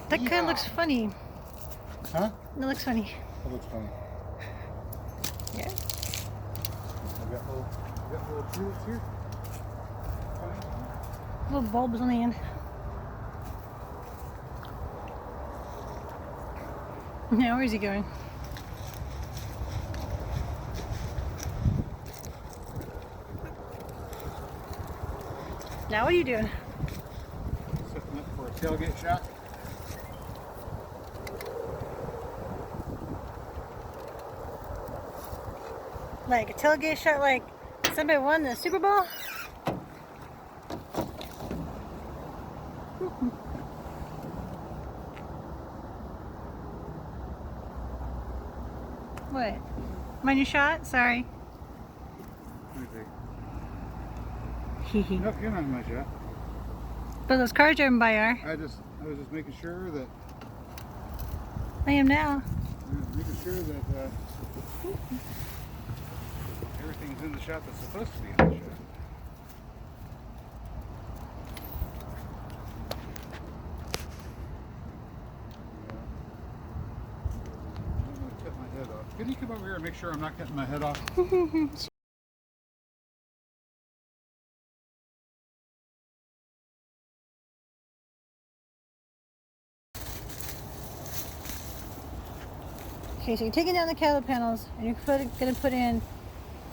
That kind of looks funny. Huh? That looks funny. That looks funny. Yeah. We got little tulips here. Little bulbs on the end. Now where's he going? Now what are you doing? Setting up for a tailgate shot. Like a tailgate shot like somebody won the Super Bowl? What? My new shot? Sorry. Nope, you're not in my shot. But those cars driven by are. I was just making sure that I am now. Everything's in the shot that's supposed to be in the shot. I'm going to cut my head off. Can you come over here and make sure I'm not cutting my head off? Okay, so you're taking down the cattle panels and you're going to put in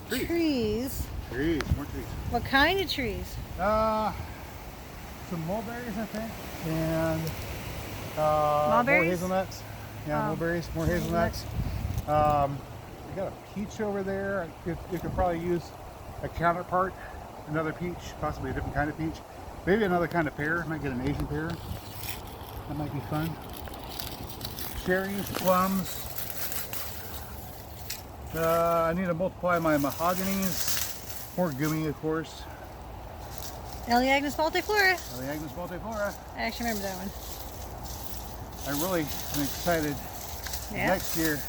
trees. Trees, more trees. What kind of trees? Some mulberries, I think, and Mulberries? more hazelnuts. Yeah, mulberries, more hazelnuts. We got a peach over there. You could probably use a counterpart, another peach, possibly a different kind of peach. Maybe another kind of pear. Might get an Asian pear. That might be fun. Cherries, plums. I need to multiply my mahoganies. More gummy, of course. Elaeagnus multiflora. Elaeagnus multiflora. I actually remember that one. I really am excited. Yeah. Next year,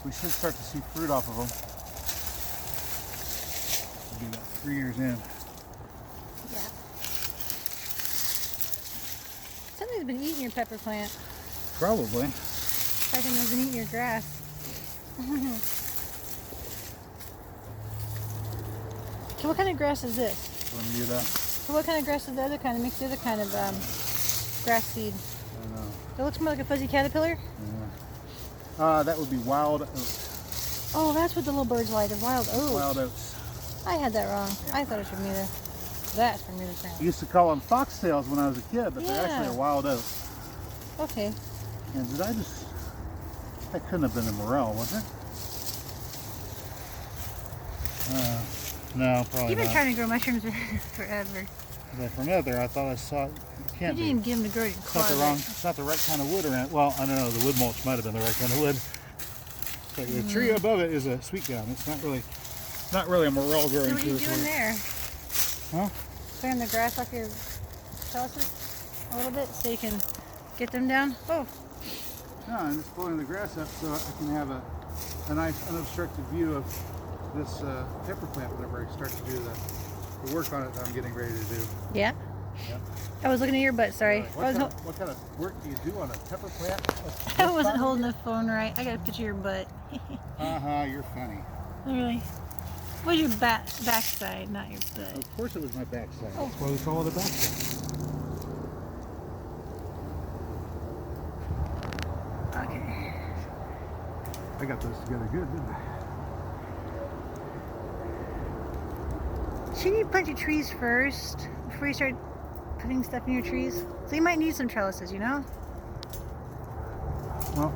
we should start to see fruit off of them. We'll be about 3 years in. Yeah. Something's been eating your pepper plant. Probably. Something's been eating your grass. So what kind of grass is this? Bermuda. So what kind of grass is the other kind? It makes the other kind of grass seed. I don't know. It looks more like a fuzzy caterpillar. Yeah. That would be wild oats. Oh, that's what the little birds like, the wild oats. Wild oats. I had that wrong. Yeah. I thought it was Bermuda. That's Bermuda I ground. used to call them foxtails when I was a kid, but they're actually a wild oat. Okay. And did I just... That couldn't have been a morel, was it? No, probably You've been not. trying to grow mushrooms forever. From out there, I thought I saw it. It You can't didn't be. even give them to grow your It's not the wrong. It's not the right kind of wood around. Well, I don't know. The wood mulch might have been the right kind of wood. But the tree above it is a sweet gum. It's not really a morel growing So what are you tree. doing there? Huh? Clearing the grass off your trellises a little bit so you can get them down. Oh, No, I'm just pulling the grass up so I can have a nice unobstructed view of this pepper plant whenever I start to do the work on it that I'm getting ready to do. yeah. Yep. I was looking at your butt. Sorry. What kind of work do you do on a pepper plant? I wasn't holding the phone right. I got a picture of your butt. You're funny. Really? What's your backside, not your butt? Of course it was my backside. Oh. That's why we call it a backside. Okay. I got those together good, didn't I? Shouldn't you plant your trees first before you start putting stuff in your trees? So you might need some trellises, you know? Well,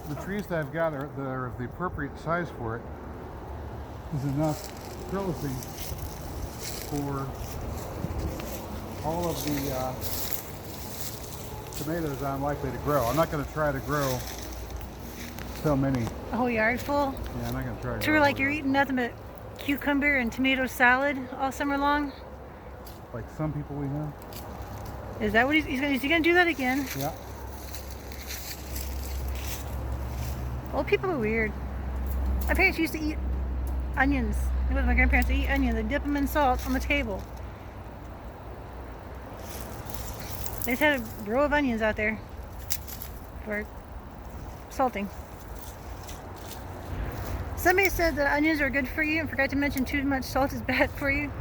the trees that I've got that are of the appropriate size for it is enough trellising for all of the tomatoes I'm likely to grow. I'm not going to try to grow so many. A whole yard full? Yeah, I'm not going to try to So grow like all you're of eating nothing but cucumber and tomato salad all summer long? them. Like some people we know. Is that what is he gonna do that again? Yeah. Old people are weird. My parents used to eat onions. It was my grandparents to eat onions. They dip them in salt on the table. They just had a row of onions out there for salting. Somebody said that onions are good for you and forgot to mention too much salt is bad for you.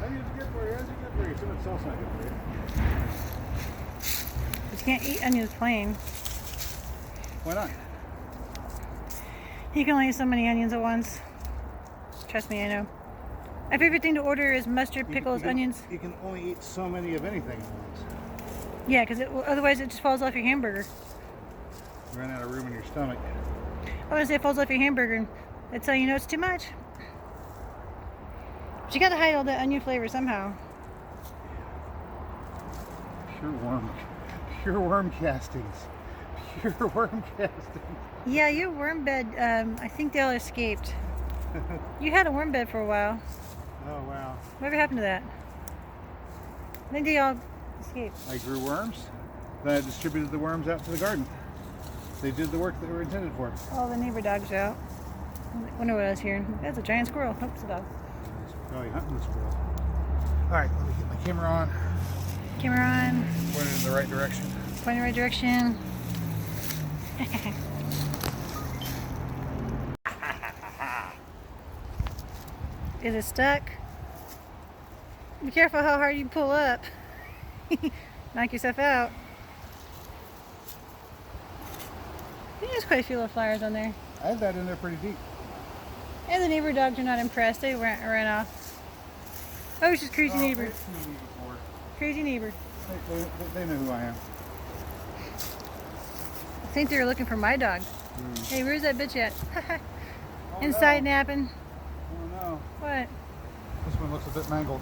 Onions are good for you. Onions are good for you. Too much salt's not good for you. But you can't eat onions plain. Why not? You can only eat so many onions at once. Trust me, I know. My favorite thing to order is mustard, pickles, onions. You can only eat so many of anything at once. Yeah, because otherwise it just falls off your hamburger. You run out of room in your stomach. I want to say it falls off your hamburger. That's how you know it's too much. But you got to hide all that onion flavor somehow. Pure worm castings. Pure worm castings. Yeah, your worm bed, I think they all escaped. You had a worm bed for a while. Oh, wow. Whatever happened to that? I think they all escaped. I grew worms. Then I distributed the worms out to the garden. They did the work they were intended for. Oh, the neighbor dog's out. I wonder what I was hearing. That's a giant squirrel. Oops, it's a dog. He's probably hunting the squirrel. All right, let me get my camera on. Camera on. Pointed in the right direction. Point in the right direction. Is it stuck? Be careful how hard you pull up. Knock yourself out. There's quite a few little flowers on there. I had that in there pretty deep. And the neighbor dogs are not impressed. They ran off. Oh, it's just crazy neighbor. They've seen me before. Crazy neighbor. They know who I am. I think they were looking for my dog. Hey, where's that bitch at? Inside napping. Oh no. What? This one looks a bit mangled.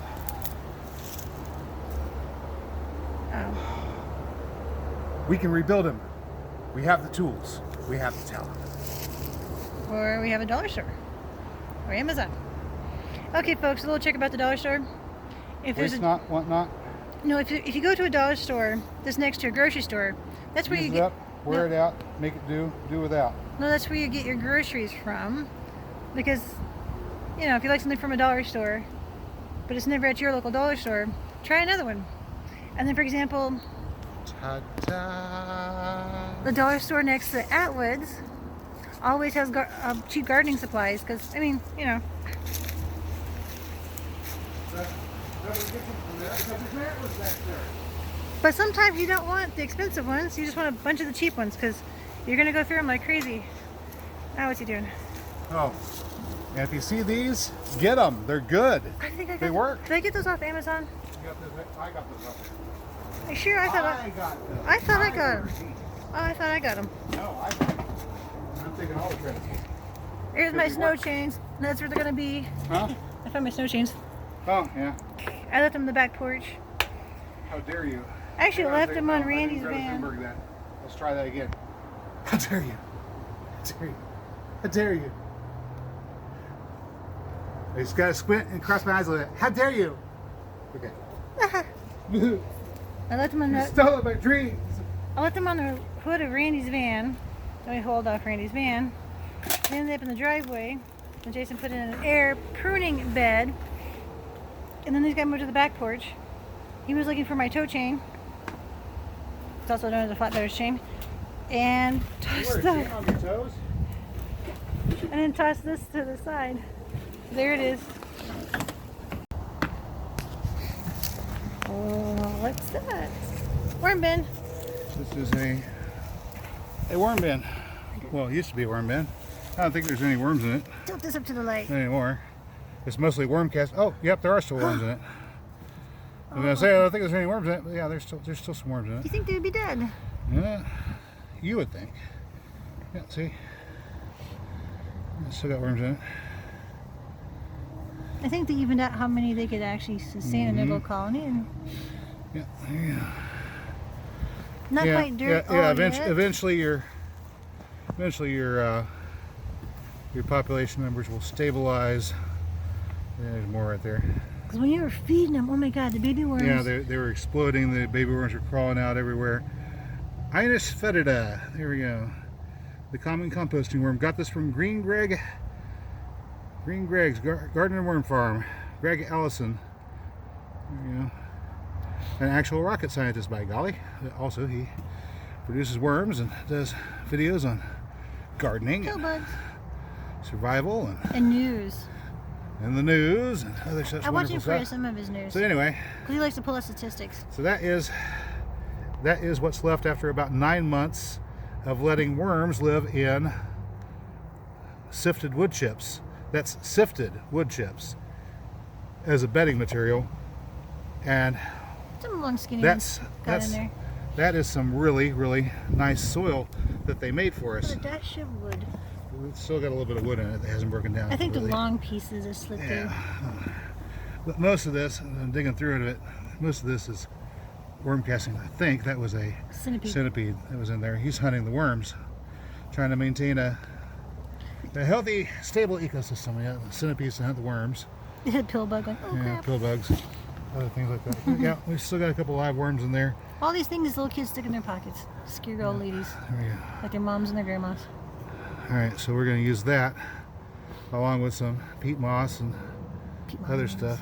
Oh. We can rebuild him. We have the tools. We have the talent. Or we have a dollar store. Or Amazon. Okay, folks, a little trick about the dollar store. If there's Waste not, want not. No, if you go to a dollar store that's next to a grocery store, that's where Use you it get. up, wear it out, make it do without. No, that's where you get your groceries from, because you know if you like something from a dollar store, but it's never at your local dollar store, try another one. And then, for example, Ta-da! the dollar store next to Atwood's always has cheap gardening supplies, because I mean, you know. But sometimes you don't want the expensive ones, you just want a bunch of the cheap ones, because you're going to go through them like crazy. Now what's he doing? Oh, and if you see these, get them. They're good. I think They work. Did I get those off Amazon? I got those up. Are you sure? I thought I got them. I thought I got them. No, I got them. I'm taking all the credit. Here's my snow chains. That's where they're going to be. Huh? I found my snow chains. Oh, yeah. I left them on the back porch. How dare you? I actually left them on Randy's van. Let's try that again. How dare you? How dare you? How dare you? I just gotta squint and cross my eyes a little bit. How dare you? Okay. I left them on You the. stole my dreams. I left them on the hood of Randy's van. Then we hauled off Randy's van. We ended up in the driveway. And Jason put in an air pruning bed. And then these guys moved to the back porch. He was looking for my toe chain. It's also known as a flat bear's chain. And tossed that. On your toes? And then tossed this to the side. There it is. Oh, what's that? Worm bin. This is a worm bin. Well, it used to be a worm bin. I don't think there's any worms in it Tilt this up to the light. anymore. It's mostly worm cast. Oh, yep, there are still worms in it. I was gonna say I don't think there's any worms in it, but yeah, there's still some worms in Do it. you think they would be dead? Yeah, you would think. Yeah, see, it's still got worms in it. I think they evened out how many they could actually sustain in their little colony, and Yeah, yeah. not quite dirt. Yeah. Yet. Eventually, your population numbers will stabilize. Yeah, there's more right there. Because when you were feeding them, oh my God, the baby worms. Yeah, they were exploding. The baby worms were crawling out everywhere. Inus fetida. There we go. The common composting worm. Got this from Green Greg's Garden and Worm Farm. Greg Allison. There you go. an actual rocket scientist, by golly. Also, he produces worms and does videos on gardening, Pill bugs, survival, and news. and the news and other such I watch wonderful him for stuff. some of his news. So anyway, Because he likes to pull up statistics. so that is what's left after about 9 months of letting worms live in sifted wood chips. That's sifted wood chips as a bedding material, and Some long skinny that's ones got in there. that is some really nice soil that they made for us. With a dash of wood. We've still got a little bit of wood in it that hasn't broken down. I think the really. long pieces are slipped through. But most of this, I'm digging through it, most of this is worm casting. I think that was a Centipede. that was in there. He's hunting the worms, trying to maintain a healthy, stable ecosystem. Yeah, the centipedes to hunt the worms. Pill bug like, oh Yeah, crap. pill bugs, other things like that. Yeah, we still got a couple live worms in there. All these things little kids stick in their pockets. Scare old ladies. There we go. Like their moms and their grandmas. All right, so we're going to use that along with some peat moss and other stuff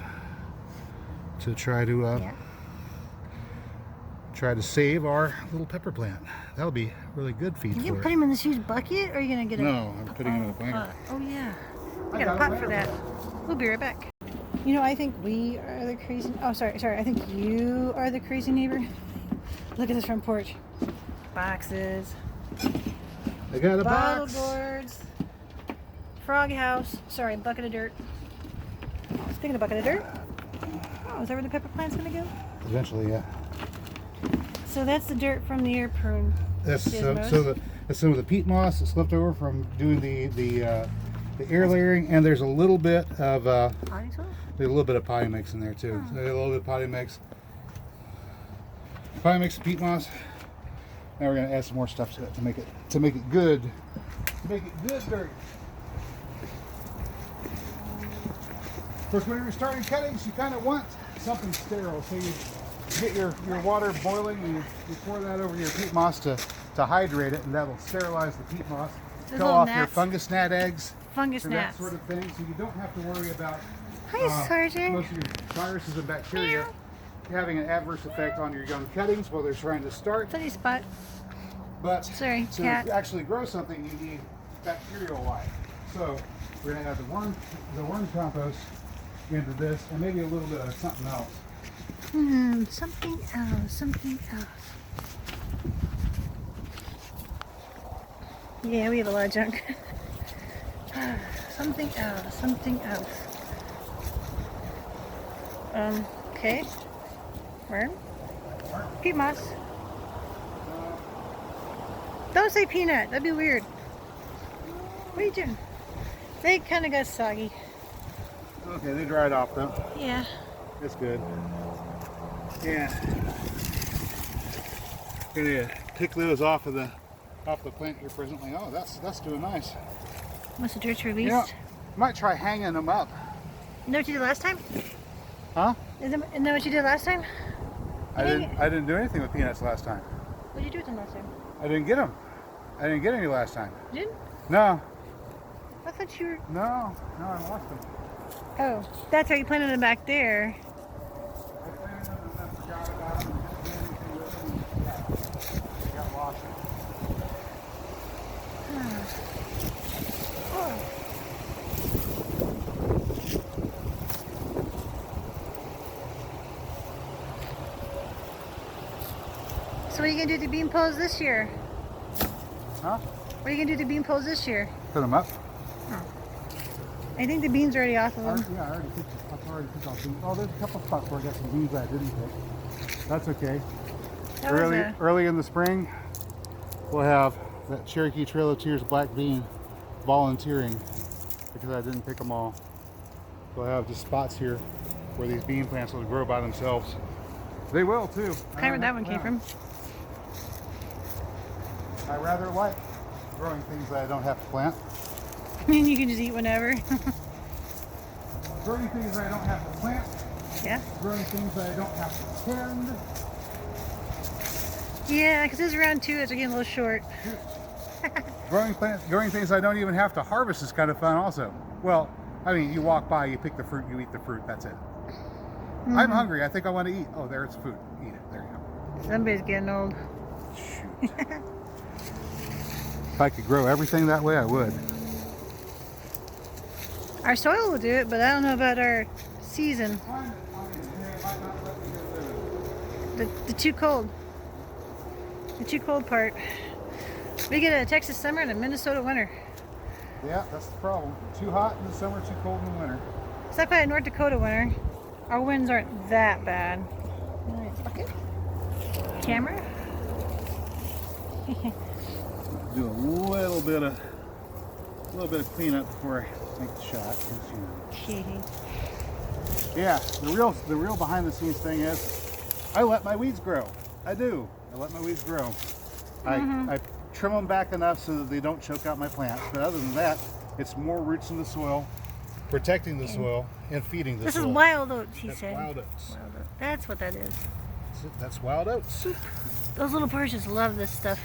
to try to Yeah. try to save our little pepper plant. That'll be really good feed You for can it. put him in this huge bucket, or are you gonna get a? No, I'm putting him in a planter. Oh yeah. I I got a got a pot for planter. that. We'll be right back. You know, I think we are the crazy. Oh, sorry. I think you are the crazy neighbor. Look at this front porch. Boxes. I got a Bottle box. boards. Frog house. Sorry, bucket of dirt. Speaking of bucket of dirt. Oh, is that where the pepper plant's gonna go? Eventually, yeah. So that's the dirt from the air prune. That's Gizmos. that's some of the peat moss that's left over from doing the air layering, and there's a little bit of Potting soil? there's a little bit of potting mix in there too. So there's a little bit of potting mix, and peat moss. Now we're gonna add some more stuff to it to make it good, dirt. Of course, when you're starting cuttings, you kind of want something sterile, so you get your water boiling and you pour that over your peat moss to hydrate it, and that'll sterilize the peat moss, Those kill little off your gnats. fungus gnat eggs, Fungus and gnats. that sort of thing, so you don't have to worry about Hi, Sergeant. most of your viruses and bacteria having an adverse effect on your young cuttings while they're trying to start. Sunny spot. But Sorry, to cat. actually grow something, you need bacterial life. So we're gonna add the worm compost into this, and maybe a little bit of something else. Something else. Yeah, we have a lot of junk. Something else. Okay. Worm. Peat moss. Don't say peanut, that'd be weird. What are you doing? They kind of got soggy. Okay, they dried off though. Yeah. That's good. Yeah. Gonna pick those off the plant here presently. Oh, that's doing nice. Once the dirt's released. You know, might try hanging them up. You know what you did last time? Huh? Isn't that what you did last time? I didn't do anything with peanuts last time. What did you do with them last time? I didn't get them. I didn't get any last time. You didn't? No. I thought you were. No, I lost them. Oh, that's how you planted them back there. I planted them and then forgot about them and didn't do anything with them. They got lost. So what are you gonna do to bean poles this year? Huh? What are you gonna do to bean poles this year? Put them up. I think the beans are already off of them. Yeah, I already picked off beans. Oh, there's a couple spots where I got some beans I didn't pick. That's okay. That was Early in the spring, we'll have that Cherokee Trail of Tears black bean volunteering because I didn't pick them all. We'll have just spots here where these bean plants will grow by themselves. They will too. kind of where that one came from. I rather like growing things that I don't have to plant. And you can just eat whenever. Growing things that I don't have to plant. Yeah. Growing things that I don't have to tend. Yeah, because this is round 2, it's getting a little short. Growing things I don't even have to harvest is kind of fun also. Well, I mean, you walk by, you pick the fruit, you eat the fruit, that's it. I'm hungry. I think I want to eat. Oh, there's food. Eat it. There you go. Somebody's getting old. Shoot. If I could grow everything that way, I would. Our soil will do it, but I don't know about our season. The too cold. The too cold part. We get a Texas summer and a Minnesota winter. Yeah, that's the problem. Too hot in the summer, too cold in the winter. It's not quite a North Dakota winter. Our winds aren't that bad. Alright, bucket. Camera. Do a little bit of cleanup before I make the shot. Yeah, the real behind the scenes thing is I let my weeds grow. I do. I let my weeds grow. I trim them back enough so that they don't choke out my plants. But other than that, it's more roots in the soil, protecting the soil, and feeding the soil. This is wild oats, he That's said. wild oats. Wild oats. That's what that is. That's wild oats. Those little birds just love this stuff.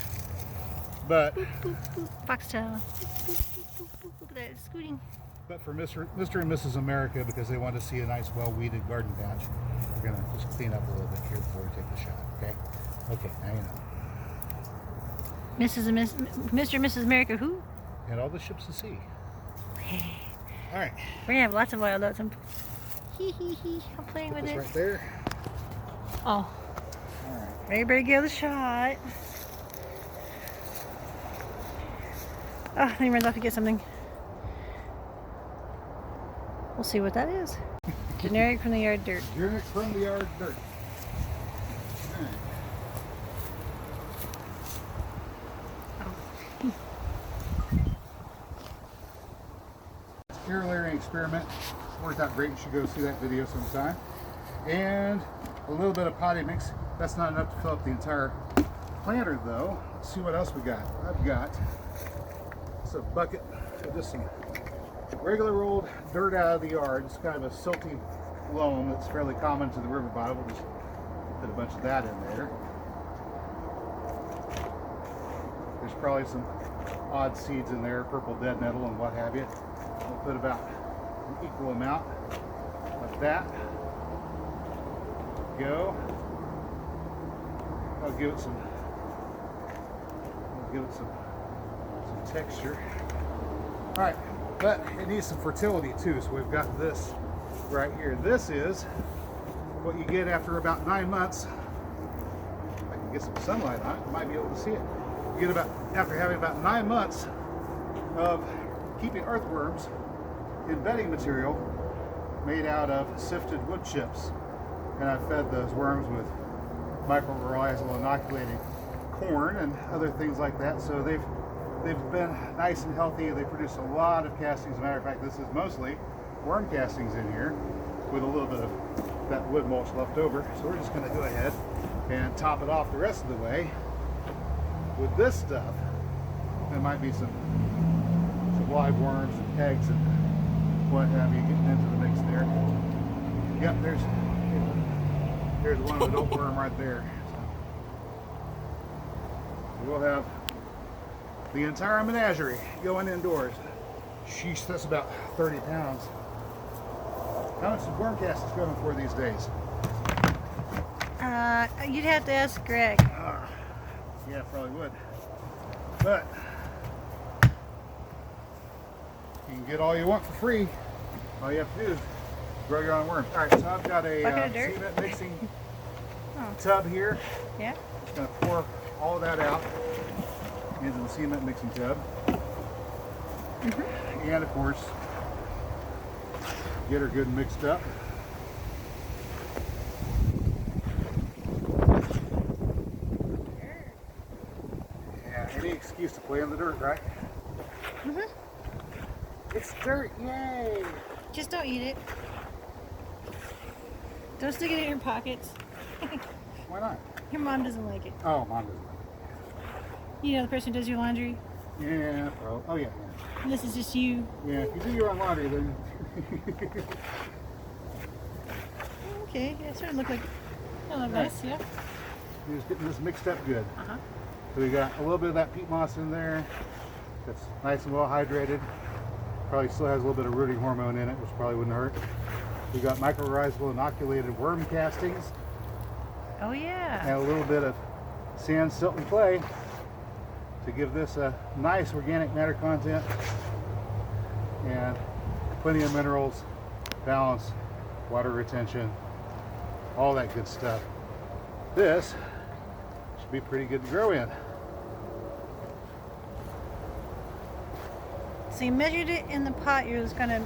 But Boop, boop, boop. Foxtail. Boop, boop, boop, boop, boop. Look at that, it's scooting. But for Mr. and Mrs. America, because they want to see a nice, well-weeded garden patch, we're gonna just clean up a little bit here before we take the shot. Okay? Okay. Now you know. Mr. and Mrs. America, who? And all the ships to sea. All right. We're gonna have lots of wild oats. I'm playing Put with this it. right there. Oh. All right. Everybody give it a shot. Oh, let me run off to get something. We'll see what that is. Generic from the yard dirt. Generic from the yard dirt. Air layering experiment worked out great. You should go see that video sometime. And a little bit of potty mix. That's not enough to fill up the entire planter though. Let's see what else we got. I've got a bucket of just some regular old dirt out of the yard. It's kind of a silty loam that's fairly common to the river bottom. We'll just put a bunch of that in there. There's probably some odd seeds in there, purple dead nettle and what have you. We'll put about an equal amount of that. Go. I'll give it some texture. All right, but it needs some fertility too, so we've got this right here. This is what you get after about 9 months. If I can get some sunlight on it, you might be able to see it. You get about, after having about 9 months of keeping earthworms in bedding material made out of sifted wood chips. And I fed those worms with mycorrhizal inoculated corn and other things like that. So they've been nice and healthy. They produce a lot of castings. As a matter of fact, this is mostly worm castings in here with a little bit of that wood mulch left over. So we're just going to go ahead and top it off the rest of the way with this stuff. There might be some live worms and eggs and what have you getting into the mix there. Yep, there's one adult worm right there. So we'll have the entire menagerie going indoors. Sheesh, that's about 30 pounds. How much is worm castings going for these days? You'd have to ask Greg. Yeah, probably would. But you can get all you want for free. All you have to do is grow your own worms. All right, so I've got a cement mixing tub here. Yeah. Just going to pour all of that out into the cement mixing tub. And of course, get her good and mixed up. Yeah, any excuse to play in the dirt, right? It's dirt, yay! Just don't eat it. Don't stick it in your pockets. Why not? Your mom doesn't like it. Oh, mom doesn't. You know the person who does your laundry? Yeah, well, oh yeah. And this is just you. Yeah, if you do your own laundry, then... Okay, yeah, it sort of look like, nice, yeah. You're just getting this mixed up good. So we got a little bit of that peat moss in there. That's nice and well hydrated. Probably still has a little bit of rooting hormone in it, which probably wouldn't hurt. We got microrizable inoculated worm castings Oh yeah. and a little bit of sand, silt, and clay to give this a nice organic matter content and plenty of minerals, balance, water retention, all that good stuff. This should be pretty good to grow in. So you measured it in the pot you're just gonna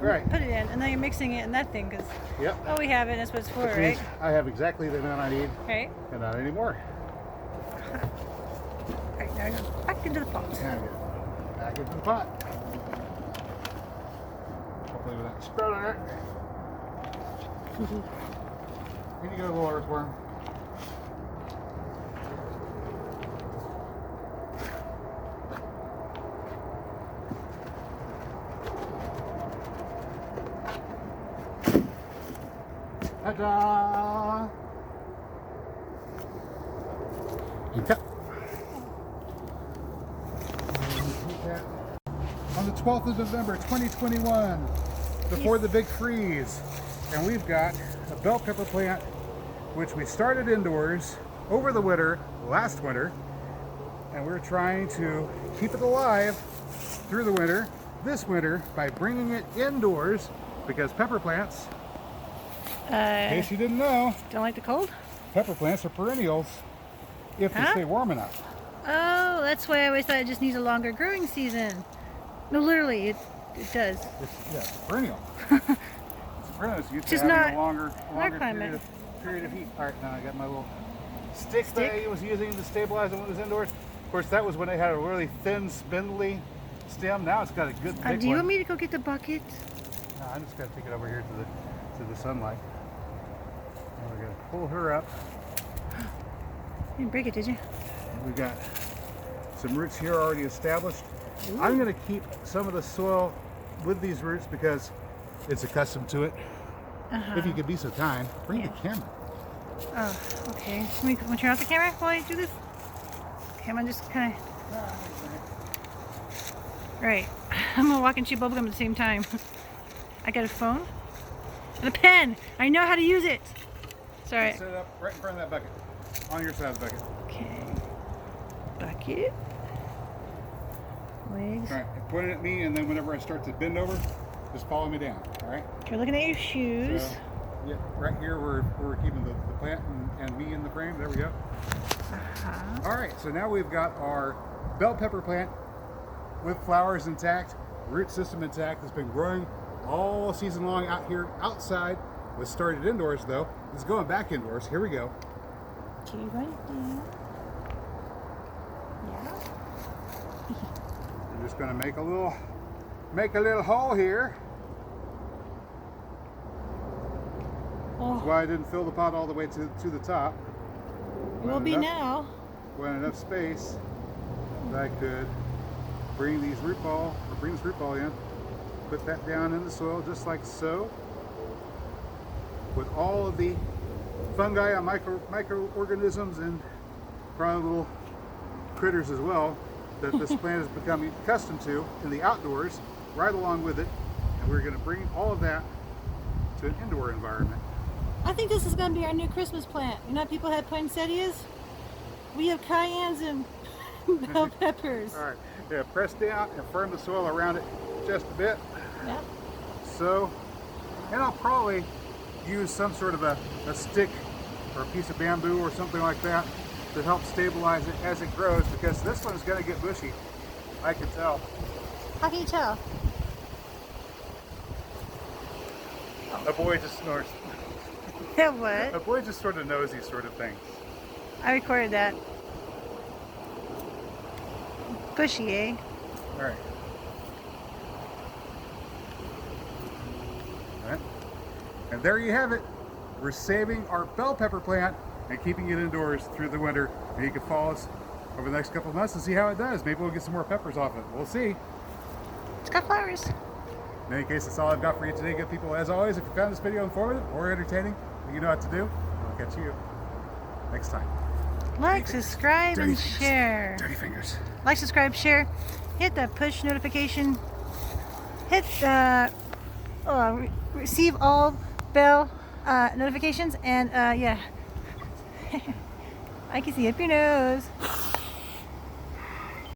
Right. put it in, and then you're mixing it in that thing because Yep. oh, we have it. That's what it's for, Which means right? I have exactly the amount I need Right. and not anymore. Right. Now it goes back into the pot. Now I get it back into the pot. Hopefully without sprout on it. Here you go, little earthworm. Ta-da! Okay. On the 12th of November 2021, before the big freeze, and we've got a bell pepper plant which we started indoors over the winter, last winter, and we're trying to keep it alive through the winter, this winter, by bringing it indoors, because pepper plants, in case you didn't know, Don't like the cold? pepper plants are perennials if they Huh? stay warm enough. Oh, that's why I always thought it just needs a longer growing season. No, literally, it does. It's a perennial. It's a perennial. It's used to Just having not a longer climate. period of heat. All right, now I got my little stick that Stick? I was using to stabilize it when it was indoors. Of course, that was when it had a really thin, spindly stem. Now it's got a good big Do you one. want me to go get the bucket? No, I'm just gonna take it over here to the sunlight. And we're gonna pull her up. You didn't break it, did you? We've got some roots here already established. I'm going to keep some of the soil with these roots because it's accustomed to it. If you could be so kind, bring the camera. Oh, okay. Want me to turn off the camera while I do this? Okay, I'm gonna just kind of... Right. I'm gonna walk and chew bubblegum at the same time. I got a phone and a pen. I know how to use it. Sorry. Set it up right in front of that bucket. On your side of the bucket. Okay. Bucket. Legs. All right, point it at me, and then whenever I start to bend over, just follow me down. All right. You're looking at your shoes. So, yeah, right here we're keeping the plant and me in the frame. There we go. All right, so now we've got our bell pepper plant with flowers intact, root system intact. It's been growing all season long out here outside. Was started indoors though. It's going back indoors. Here we go. Okay, right there. Yeah. I'm just going to make a little hole here. Oh, That's why I didn't fill the pot all the way to the top. it will be now. When enough space that I could bring this root ball in, put that down in the soil just like so, with all of the fungi and microorganisms and probably little critters as well that this plant has become accustomed to in the outdoors, right along with it, and we're going to bring all of that to an indoor environment. I think this is going to be our new Christmas plant. You know how people have poinsettias? We have cayennes and bell peppers. All right, yeah, press down and firm the soil around it just a bit. Yep. So, and I'll probably use some sort of a stick or a piece of bamboo or something like that to help stabilize it as it grows, because this one's going to get bushy. I can tell. How can you tell? A boy just snores. Yeah, what? A boy just sort of knows these sort of things. I recorded that. Bushy, eh? All right. All right. And there you have it. We're saving our bell pepper plant and keeping it indoors through the winter. And you can follow us over the next couple of months and see how it does. Maybe we'll get some more peppers off it. We'll see. It's got flowers. In any case, that's all I've got for you today, good people. As always, if you found this video informative or entertaining, you know what to do. I'll catch you next time. Like, subscribe, and share. Dirty fingers. Like, subscribe, share. Hit the push notification. Hit the receive all bell notifications, and yeah. I can see up your nose.